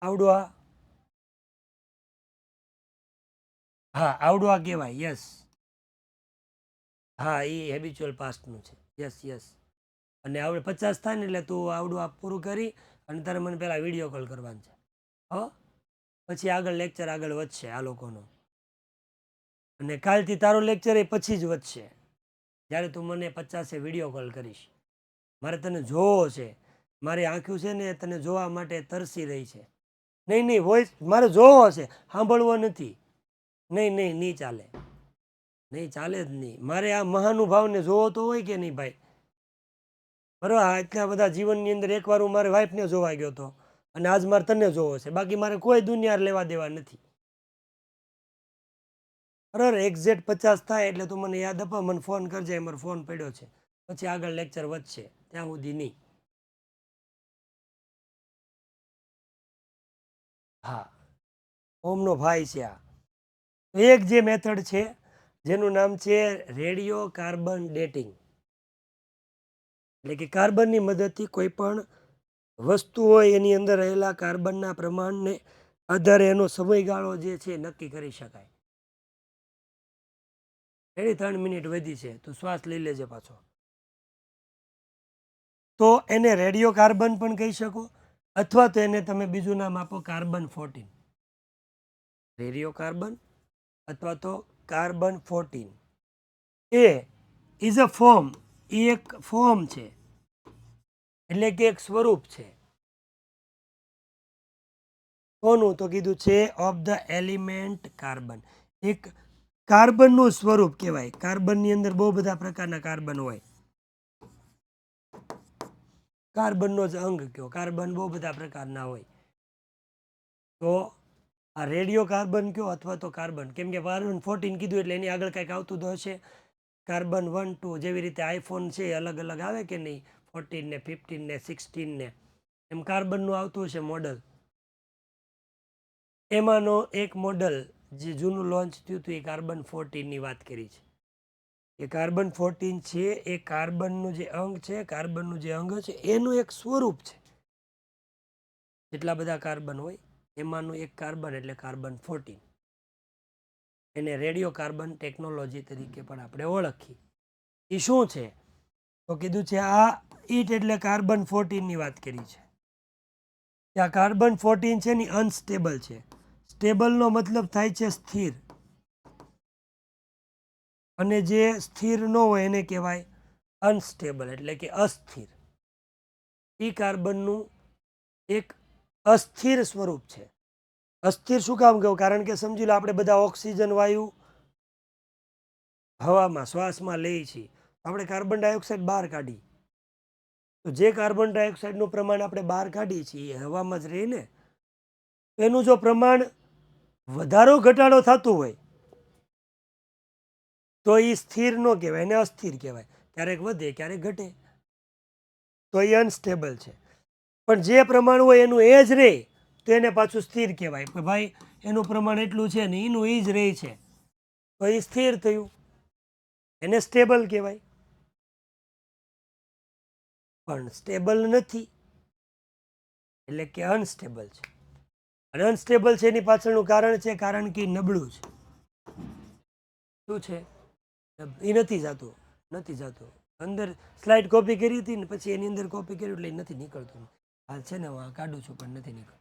આવડું? હા આવડું કહેવાય. યસ, હા એ હેબિચ્યુઅલ પાસ્ટનું છે. Yes yes. અને આપણે 50 થાય ને એટલે તું આવડું પૂરું કરી અને તારે મને પહેલાં વિડીયો કોલ કરવાનો છે. હો, પછી આગળ લેક્ચર આગળ વધશે આ લોકોનો. અને કાલથી તારો લેક્ચર એ પછી જ વધશે જ્યારે તું મને 50 વિડીયો કોલ કરીશ. મારે તને જોવો છે, મારી આંખું છે ને તને જોવા માટે તરસી રહી છે. નહીં નહીં, વોઇસ મારે જોવો છે, સાંભળવો નથી. નહીં નહીં, નહીં ચાલે, નહીં ચાલે જ નહીં. મારે આ મહાનુભાવને જોવો તો હોય કે નહીં ભાઈ? બરાબર, આટલા બધા જીવનની અંદર એકવાર હું મારી વાઈફને જોવા ગયો હતો અને આજ મારે તને જોવો છે. બાકી મારે કોઈ દુનિયા લેવા દેવા નથી. બરાબર, એક્ઝેક્ટ 50 થાય એટલે તું મને યાદ અપાવ, મને ફોન કરજે, મારો ફોન પડ્યો છે. પછી આગળ લેક્ચર વધશે, ત્યાં સુધી નહીં. હા, ઓમનો ભાઈ છે આ. એક જે મેથડ છે જેનું નામ છે રેડિયો કાર્બન ડેટિંગ. એટલે કે કાર્બનની મદદથી કોઈ પણ વસ્તુ હોય એની અંદર રહેલા કાર્બનના પ્રમાણને આધારે એનો સમયગાળો જે છે નક્કી કરી શકાય. એની 3 મિનિટ વધી છે, તો શ્વાસ લઈ લેજે પાછો. તો એને રેડિયો કાર્બન પણ કહી શકો, અથવા તો એને તમે બીજું નામ આપો કાર્બન 14. રેડિયો કાર્બન અથવા તો કાર્બન 14 એ ઇઝ અ ફોર્મ. એ એક ફોર્મ છે, એટલે કે એક સ્વરૂપ છે. કોનું? તો કીધું છે ઓફ ધ એલિમેન્ટ કાર્બન. એક કાર્બનનું સ્વરૂપ કહેવાય. કાર્બનની અંદર બહુ બધા પ્રકારના કાર્બન હોય. કાર્બનનો જ અંગ કયો, કાર્બન બહુ બધા પ્રકારના હોય. તો આ રેડિયો કાર્બન કયો અથવા તો કાર્બન, કેમ કે કાર્બન 14 કીધું એટલે એની આગળ કંઈક આવતું તો હશે. કાર્બન 1 2, જેવી રીતે આઈફોન છે અલગ અલગ આવે કે નહીં, 14 ને 15 ને 16 ને, એમ કાર્બનનું આવતું હશે મોડલ. એમાંનો એક મોડલ જે જૂનું લોન્ચ થયું હતું એ કાર્બન 14ની વાત કરી છે. એ કાર્બન 14 છે એ કાર્બનનું જે અંગ છે, કાર્બનનું જે અંગ છે એનું એક સ્વરૂપ છે. જેટલા બધા કાર્બન હોય એમાંનું એક કાર્બન એટલે કાર્બન 14. એને રેડિયો કાર્બન ટેકનોલોજી તરીકે પણ આપણે ઓળખીએ. એ શું છે? તો કીધું છે આ ઈટ એટલે કાર્બન 14ની વાત કરી છે. આ કાર્બન 14 છે ને અનસ્ટેબલ છે. સ્ટેબલનો મતલબ થાય છે સ્થિર, અને જે સ્થિર ન હોય એને કહેવાય અનસ્ટેબલ, એટલે કે અસ્થિર. એ કાર્બનનું એક અસ્થિર સ્વરૂપ છે. અસ્થિર શું કામ કહું? કારણ કે સમજી લો આપણે બધા ઓક્સિજન વાયુ હવામાં શ્વાસમાં લઈએ છીએ, આપણે કાર્બન ડાયોક્સાઇડ બહાર કાઢી. તો જે કાર્બન ડાયોક્સાઇડનું પ્રમાણ આપણે બહાર કાઢીએ છીએ એ હવામાં જ રહે ને. એનું જો પ્રમાણ વધારો ઘટાડો થતું હોય તો એ સ્થિર ન કહેવાય, એને અસ્થિર કહેવાય. ક્યારેક વધે ક્યારેક ઘટે, તો એ અનસ્ટેબલ છે. પણ જે પ્રમાણ હોય એનું એ જ રહે તો એને પાછું સ્થિર કહેવાય. ભાઈ એનું પ્રમાણ એટલું છે ને એનું એ જ રહે છે, તો એ સ્થિર થયું, એને સ્ટેબલ કહેવાય. પણ સ્ટેબલ નથી એટલે કે અનસ્ટેબલ છે. અને અનસ્ટેબલ છે એની પાછળનું કારણ છે કારણ કે નબળું છે. શું છે? એ નથી જતું, નથી જતું. અંદર સ્લાઇડ કોપી કરી હતી ને પછી એની અંદર કોપી કર્યું એટલે નથી નીકળતું. હાલ છે ને હું કાઢું છું પણ નથી નીકળતું.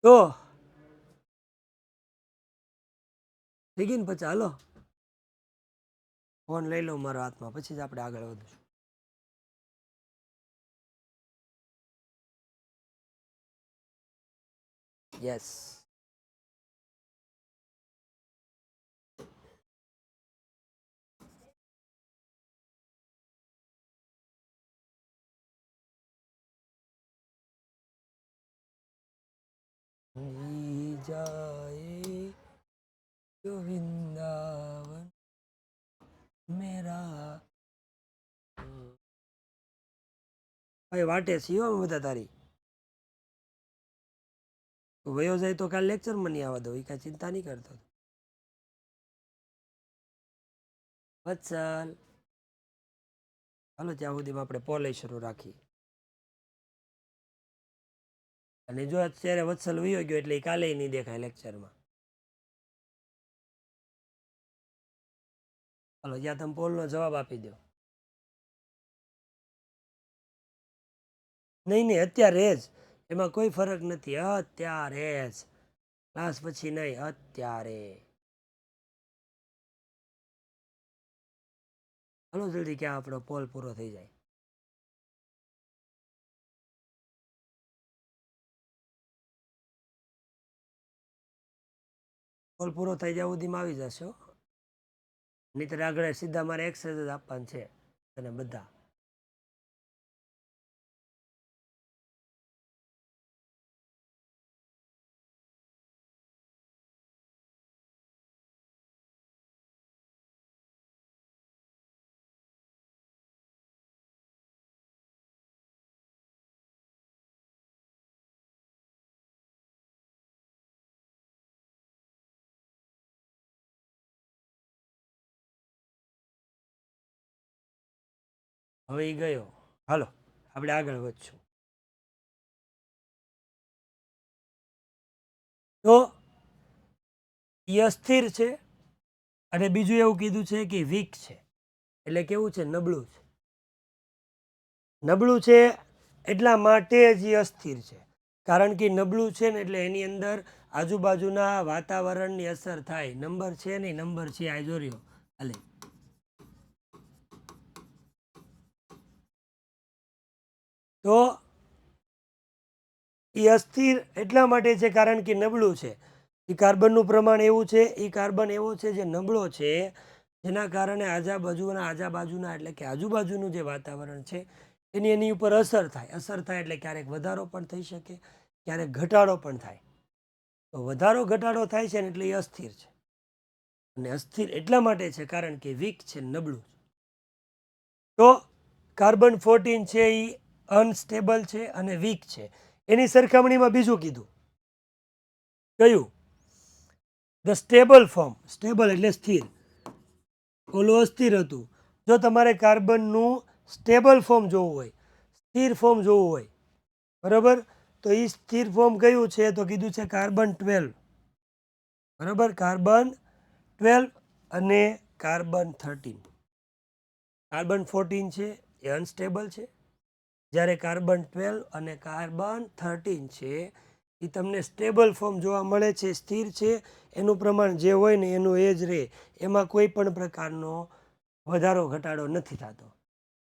તો થઈ ગઈ ને? પછી હાલો ફોન લઈ લો મારા હાથમાં, પછી જ આપણે આગળ વધીશું. યસ. જાય જો વૃંદાવન મેરા. ભાઈ વાટે છીએ અમે બધા તારી. વયો જાય તો કાલ લેક્ચરમાં નહીં આવવા દો, એ કાંઈ ચિંતા નહીં કરતો. વત્સલ હાલો ત્યાં સુધીમાં આપણે પોલે શરૂ રાખીએ. અને જો અત્યારે વત્સલ વયો ગયો એટલે એ કાલે નહીં દેખાય લેક્ચરમાં. હાલો જ્યાં તમે પોલનો જવાબ આપી દો. નહીં નહીં અત્યારે જ, એમાં કોઈ ફરક નથી. અત્યારે જ, ક્લાસ પછી નહીં, અત્યારે. હાલો જલ્દી ક્યાં આપણો પોલ પૂરો થઈ જાય. પોલ પૂરો થઈ જાય સુધીમાં આવી જશો. નહીંતર આગળ સીધા મારે એક્સરસાઇઝ જ આપવાનું છે અને બધા. હવે એ ગયો. હાલો આપણે આગળ વધશું. તો એ અસ્થિર છે અને બીજું એવું કીધું છે કે વીક છે. એટલે કેવું છે? નબળું છે. નબળું છે એટલા માટે જ એ અસ્થિર છે. કારણ કે નબળું છે ને એટલે એની અંદર આજુબાજુના વાતાવરણની અસર થાય. નંબર છે નહીં, નંબર છે આ જોર્યો હાલે. તો એ અસ્થિર એટલા માટે છે કારણ કે નબળું છે. એ કાર્બનનું પ્રમાણ એવું છે, એ કાર્બન એવો છે જે નબળો છે, જેના કારણે આજુબાજુના એટલે કે આજુબાજુનું જે વાતાવરણ છે એની ઉપર અસર થાય. અસર થાય એટલે ક્યારેક વધારો પણ થઈ શકે, ક્યારેક ઘટાડો પણ થાય. તો વધારો ઘટાડો થાય છે ને એટલે એ અસ્થિર છે. અને અસ્થિર એટલા માટે છે કારણ કે વીક છે, નબળું છે. તો કાર્બન 14 છે એ અનસ્ટેબલ છે અને વીક છે. એની સરખામણીમાં બીજું કીધું કયું? The stable form. સ્ટેબલ એટલે સ્થિર, ઓલું અસ્થિર હતું. જો તમારે કાર્બનનું સ્ટેબલ ફોર્મ જોવું હોય, સ્થિર ફોર્મ જોવું હોય, બરાબર, તો એ સ્થિર ફોર્મ કયું છે? તો કીધું છે કાર્બન 12. બરાબર, કાર્બન 12 અને કાર્બન 13. કાર્બન 14 છે એ અનસ્ટેબલ છે, જ્યારે કાર્બન 12 અને કાર્બન 13 છે એ તમને સ્ટેબલ ફોર્મ જોવા મળે છે, સ્થિર છે. એનું પ્રમાણ જે હોય ને એનું એ જ રહે, એમાં કોઈ પણ પ્રકારનો વધારો ઘટાડો નથી થતો.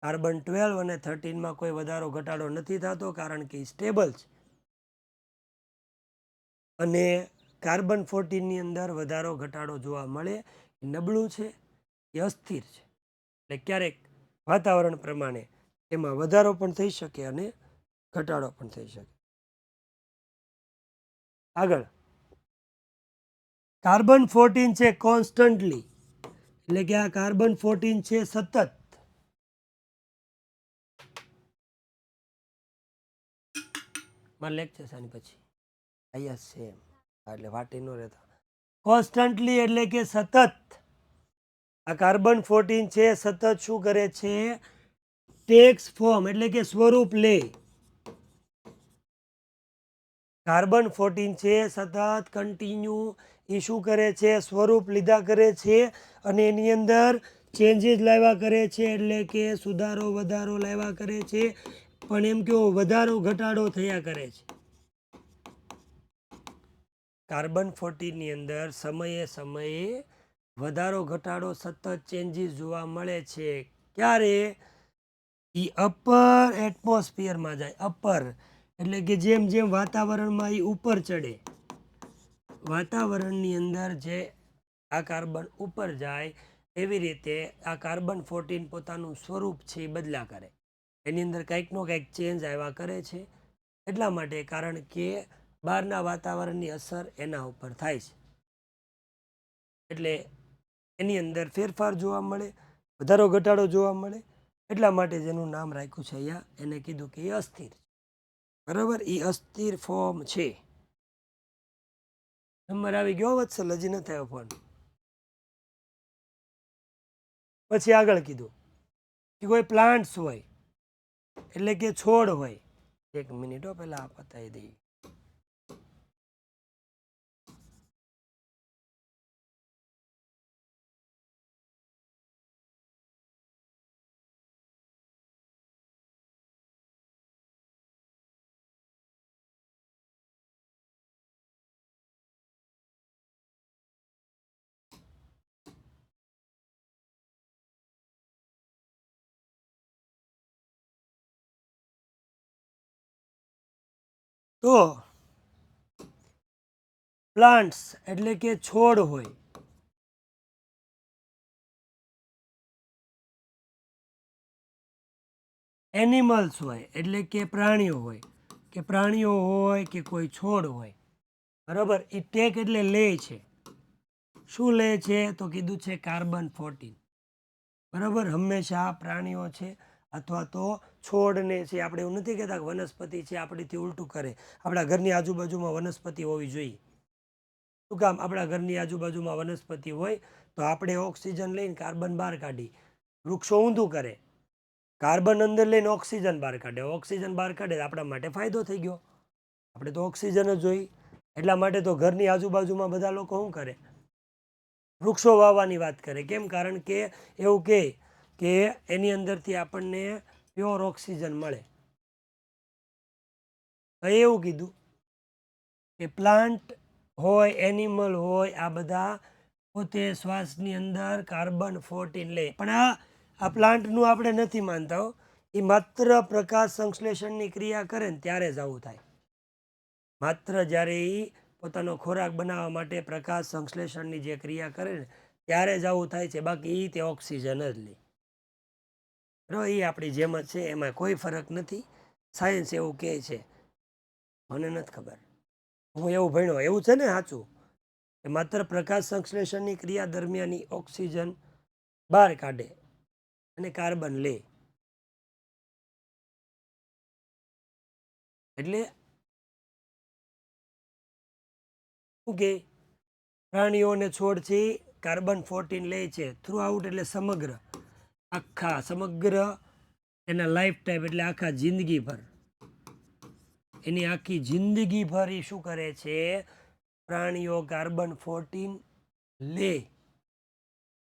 કાર્બન 12 અને 13માં કોઈ વધારો ઘટાડો નથી થતો કારણ કે સ્ટેબલ છે. અને કાર્બન 14ની અંદર વધારો ઘટાડો જોવા મળે, નબળું છે, એ અસ્થિર છે. એટલે ક્યારેક વાતાવરણ પ્રમાણે એમાં વધારો પણ થઈ શકે અને ઘટાડો પણ થઈ શકે. આગળ કાર્બન 14 છે કોન્સ્ટન્ટલી, એટલે કે આ કાર્બન 14 છે સતત. મારે લેક્ચર આની પછી અહીંયા સેમ, એટલે વાટી ન રહેતા. કોન્સ્ટન્ટલી એટલે કે સતત. આ કાર્બન 14 છે સતત શું કરે છે? ટેક્સ ફોર્મ એટલે કે સ્વરૂપ લે. કાર્બન 14 છે સતત કન્ટિન્યુ એ શું કરે છે? સ્વરૂપ લીધા કરે છે અને એની અંદર ચેન્જીસ લાવ્યા કરે છે, એટલે કે સુધારો વધારો લાવ્યા કરે છે. પણ એમ કેવો વધારો ઘટાડો થયા કરે છે. કાર્બન 14ની અંદર સમયે સમયે વધારો ઘટાડો સતત ચેન્જીસ જોવા મળે છે. ક્યારે? એ અપર એટમોસ્ફિયરમાં જાય. અપર એટલે કે જેમ જેમ વાતાવરણમાં એ ઉપર ચડે, વાતાવરણની અંદર જે આ કાર્બન ઉપર જાય એવી રીતે આ કાર્બન 14 પોતાનું સ્વરૂપ છે એ બદલા કરે, એની અંદર કંઈકનો કંઈક ચેન્જ આવ્યા કરે છે. એટલા માટે કારણ કે બહારના વાતાવરણની અસર એના ઉપર થાય છે, એટલે એની અંદર ફેરફાર જોવા મળે, વધારો ઘટાડો જોવા મળે. એટલા માટે જેનું નામ રાખ્યું છે અહીંયા, એને કીધું કે એ અસ્થિર, બરાબર, એ અસ્થિર ફોર્મ છે. નંબર આવી ગયો વત્સલ? હજી નથી આવ્યો ફોન? પછી આગળ કીધું કે કોઈ પ્લાન્ટ્સ હોય એટલે કે છોડ હોય. એક મિનિટ પહેલા આ પતાવી દઈએ. તો પ્લાન્ટ્સ એટલે કે છોડ હોય, એનિમલ્સ હોય એટલે કે પ્રાણીઓ હોય, કે પ્રાણીઓ હોય કે કોઈ છોડ હોય, બરાબર, એ ટેક એટલે લે છે. શું લે છે? તો કીધું છે કાર્બન 14, બરાબર. હંમેશા પ્રાણીઓ છે અથવા તો છોડને છે, આપણે એવું નથી કહેતા કે વનસ્પતિ છે આપણીથી ઉલટું કરે. આપણા ઘરની આજુબાજુમાં વનસ્પતિ હોવી જોઈએ. શું કામ? આપણા ઘરની આજુબાજુમાં વનસ્પતિ હોય તો આપણે ઓક્સિજન લઈને કાર્બન બહાર કાઢી. વૃક્ષો ઊંધું કરે, કાર્બન અંદર લઈને ઓક્સિજન બહાર કાઢે. ઓક્સિજન બહાર કાઢે આપણા માટે ફાયદો થઈ ગયો. આપણે તો ઓક્સિજન જ જોઈ. એટલા માટે તો ઘરની આજુબાજુમાં બધા લોકો શું કરે? વૃક્ષો વાવવાની વાત કરે. કેમ? કારણ કે એવું કહે કે એની અંદરથી આપણને પ્યોર ઓક્સિજન મળે. એવું કીધું કે પ્લાન્ટ હોય, એનિમલ હોય, આ બધા પોતે શ્વાસની અંદર કાર્બન 14 લે. પણ આ પ્લાન્ટનું આપણે નથી માનતા. એ માત્ર પ્રકાશ સંશ્લેષણની ક્રિયા કરે ને ત્યારે જ આવું થાય. માત્ર જ્યારે એ પોતાનો ખોરાક બનાવવા માટે પ્રકાશ સંશ્લેષણની જે ક્રિયા કરે ને ત્યારે જ આવું થાય છે. બાકી એ તે ઓક્સિજન જ લે. એ આપણી જેમ જ છે, એમાં કોઈ ફરક નથી. સાયન્સ એવું કહે છે, મને નથી ખબર, હું એવું ભણ્યો. એવું છે ને? સાચું કે માત્ર પ્રકાશ સંશ્લેષણની ક્રિયા દરમિયાન ઓક્સિજન બહાર કાઢે અને કાર્બન લે. એટલે શું કે પ્રાણીઓને છોડ છે કાર્બન 14 લે છે થ્રુ આઉટ, એટલે સમગ્ર, સમગ્ર એના લાઈફ ટાઈમ, એટલે આખા જિંદગીભર, એની આખી જિંદગીભર એ શું કરે છે? પ્રાણીઓ કાર્બન 14 લે,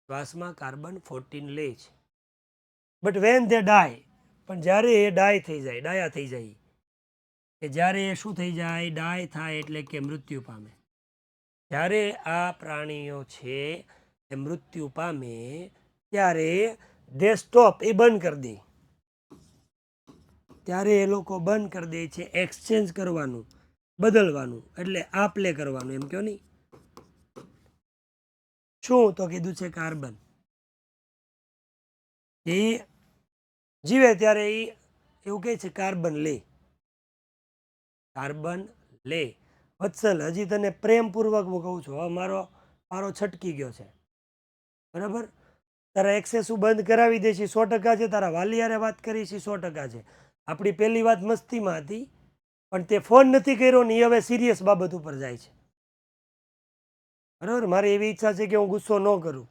શ્વાસમાં કાર્બન 14 લે છે. બટ વેન ધે ડાય, પણ જ્યારે એ ડાય થઈ જાય, ડાયા થઈ જાય, કે જ્યારે એ શું થઈ જાય? ડાય થાય એટલે કે મૃત્યુ પામે. જ્યારે આ પ્રાણીઓ છે એ મૃત્યુ પામે ત્યારે દે સ્ટોપ, એ બંધ કરી દે. ત્યારે એ લોકો બંધ કરી દે છે એક્સચેન્જ કરવાનું, બદલવાનું, એટલે આપલે કરવાનું. એમ કહો નહીં? શું? તો કીધું છે કાર્બન. એ જીવે ત્યારે એ એવું કહે છે કાર્બન લે, કાર્બન લે. વત્સલ, હજી તને પ્રેમપૂર્વક હું કહું છું, હવે મારો છટકી ગયો છે, બરાબર. તારા એક્સેસ હું બંધ કરાવી દઈશ, 100% છે. તારા વાલિયારે વાત કરીશ, 100% છે. આપણી પહેલી વાત મસ્તીમાં હતી, પણ તે ફોન નથી કર્યો ને એ હવે સિરિયસ બાબત ઉપર જાય છે, બરાબર. મારી એવી ઈચ્છા છે કે હું ગુસ્સો ન કરું.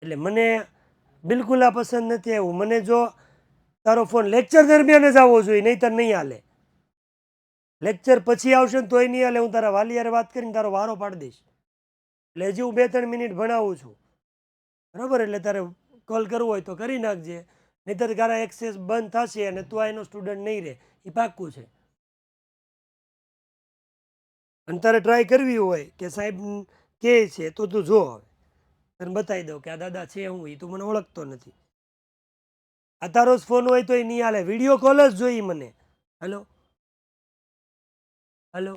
એટલે મને બિલકુલ આ પસંદ નથી આવ્યું. મને જો તારો ફોન લેક્ચર દરમિયાન જ આવવો જોઈએ, નહીંતર નહીં હાલે. લેક્ચર પછી આવશે ને તોય નહીં હાલે. હું તારા વાલિયારે વાત કરીને તારો વારો પાડી દઈશ. એટલે હજી હું 2-3 મિનિટ ભણાવું છું, બરાબર. એટલે તારે કોલ કરવો હોય તો કરી નાખજે, નહીંતર તારા એક્સેસ બંધ થશે અને તું એનો સ્ટુડન્ટ નહીં રહે, એ પાક્કું છે. અને તારે ટ્રાય કરવી હોય કે સાહેબ કહે છે તો તું જો, હવે તને બતાવી દઉં કે આ દાદા છે હું, એ તું મને ઓળખતો નથી. આ તારો જ ફોન હોય તો એ નહીં હાલે, વિડીયો કોલ જ જોઈ મને. હેલો, હલો,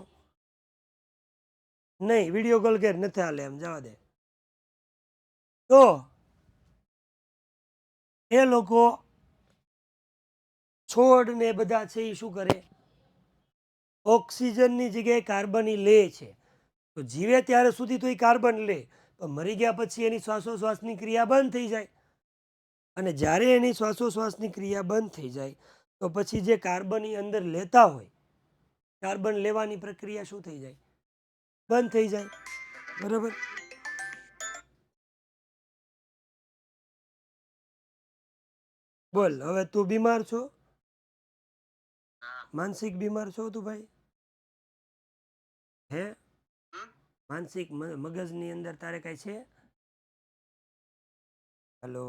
નહીં વિડીયો કોલ કે નથી હાલે એમ, જવા દે. તો એ લોકો છોડ ને બધા છે એ શું કરે, ઓક્સિજનની જગ્યાએ કાર્બન લે છે. તો જીવે ત્યારે સુધી તો એ કાર્બન લે, પણ મરી ગયા પછી એની શ્વાસોશ્વાસની ક્રિયા બંધ થઈ જાય. અને જ્યારે એની શ્વાસોશ્વાસની ક્રિયા બંધ થઈ જાય તો પછી જે કાર્બન એ અંદર લેતા હોય, કાર્બન લેવાની પ્રક્રિયા શું થઈ જાય, બંધ થઈ જાય. બરાબર. બોલ, હવે તું બીમાર છો, માનસિક બીમાર છો તું ભાઈ? હે, માનસિક મગજની અંદર તારે કઈ છે? હેલો,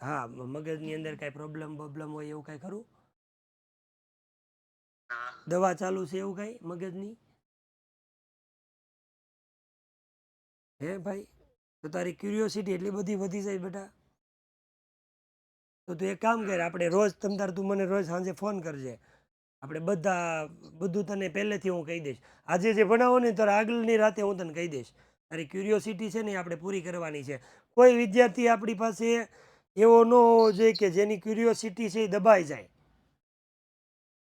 હા, મગજની અંદર કઈ પ્રોબ્લેમ હોય એવું કઈ ખરું? દવા ચાલુ છે એવું કઈ મગજની? હે ભાઈ, તો તારી ક્યુરિયોસિટી એટલી બધી વધી જાય બેટા. તો તું એક કામ કર, આપણે રોજ તું મને રોજ સાંજે ફોન કરજે, આપણે બધું તને પહેલેથી હું કહી દઈશ. આજે જે ભણાવો ને તારે આગળની રાતે હું તને કહી દઈશ. તારી ક્યુરિયોસિટી છે ને એ આપણે પૂરી કરવાની છે. કોઈ વિદ્યાર્થી આપણી પાસે એવો ન હોવો જોઈએ કે જેની ક્યુરિયોસિટી છે એ દબાઈ જાય.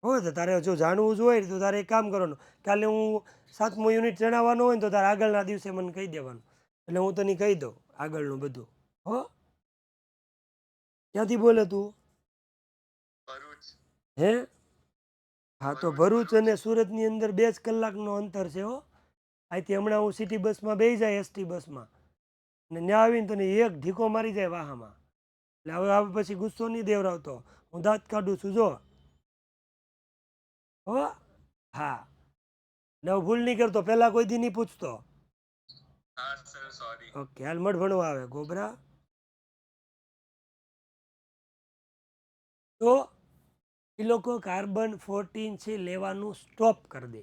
હોય તો તારે જો જાણવું જ હોય તો તારે એક કામ કરવાનું, કાલે હું 7મું યુનિટ જણાવવાનું હોય ને તો તારે આગળના દિવસે મને કહી દેવાનું, એટલે હું તને કહી દઉં આગળનું બધું. હો, ક્યાંથી બોલે તું? હે, હા, તો ભરૂચ અને સુરતની અંદર 2 જ કલાકનો અંતર છે. હો, અહીંથી હમણાં હું સિટી બસમાં બેસી જાય, એસટી બસમાં, ને ત્યાં આવીને તને એક ઢીકો મારી જાય વાહામાં. એટલે હવે પછી ગુસ્સો નહીં દેવરાવતો, હું દાંત કાઢું છું જો. હો, હા, ને ભૂલ નહીં કરતો, પહેલાં કોઈ દી નહીં પૂછતો. ઓકે, હાલ મઢ ભણવા આવે ગોબરા. તો એ લોકો કાર્બન 14 છે લેવાનું સ્ટોપ કરી દે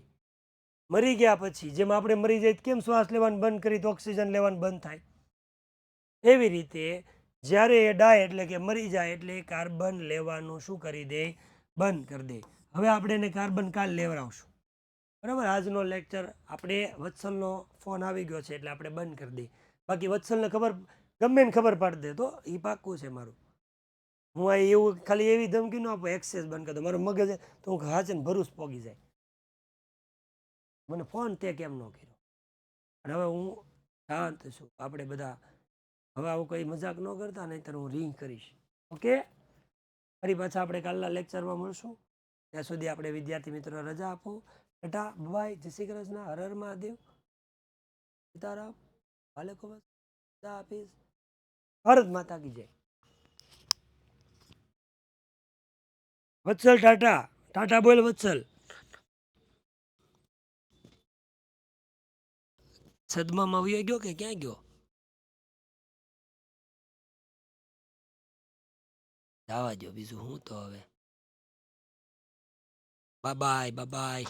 મરી ગયા પછી. જેમ આપણે મરી જાય કેમ શ્વાસ લેવાનું બંધ કરી તો ઓક્સિજન લેવાનું બંધ થાય, એવી રીતે જ્યારે એ ડાય એટલે કે મરી જાય એટલે કાર્બન લેવાનું શું કરી દે, બંધ કરી દે. હવે આપણે એને કાર્બન કાલ લેવડાવશું. બરાબર. આજનો લેક્ચર આપણે વત્સલનો ફોન આવી ગયો છે એટલે આપણે બંધ કરી દઈએ. બાકી વત્સલને ખબર, ગમે ને ખબર પાડી દે તો એ પાક્કું છે મારું. હું આ એવું ખાલી એવી ધમકી ન આપું એક્સેસ બંધ કરી દો, મારું મગજ તો હું હાચે ને ભરૂચ પોગી જાય. મને ફોન તે કેમ ન કર્યો? અને હવે હું શાંત છું. આપણે બધા હવે આવું કંઈ મજાક ન કરતા, નહીંતર હું રિંગ કરીશ. ઓકે, ફરી પાછા આપણે કાલના લેક્ચરમાં મળશું. ત્યાં સુધી આપણે વિદ્યાર્થી મિત્રો રજા આપો. બેટા બાય, જય શ્રી કૃષ્ણ, હર હર મહાદેવ, સીતારામ, વાલેકુમ હાફિઝ, ભારત માતા કી જય. વત્સલ ટાટા, ટાટા બોલ વત્સલ. સદમામાં આવી ગયો કે ક્યાં ગયો? જવા દો, બીજું હું તો હવે. Bye bye.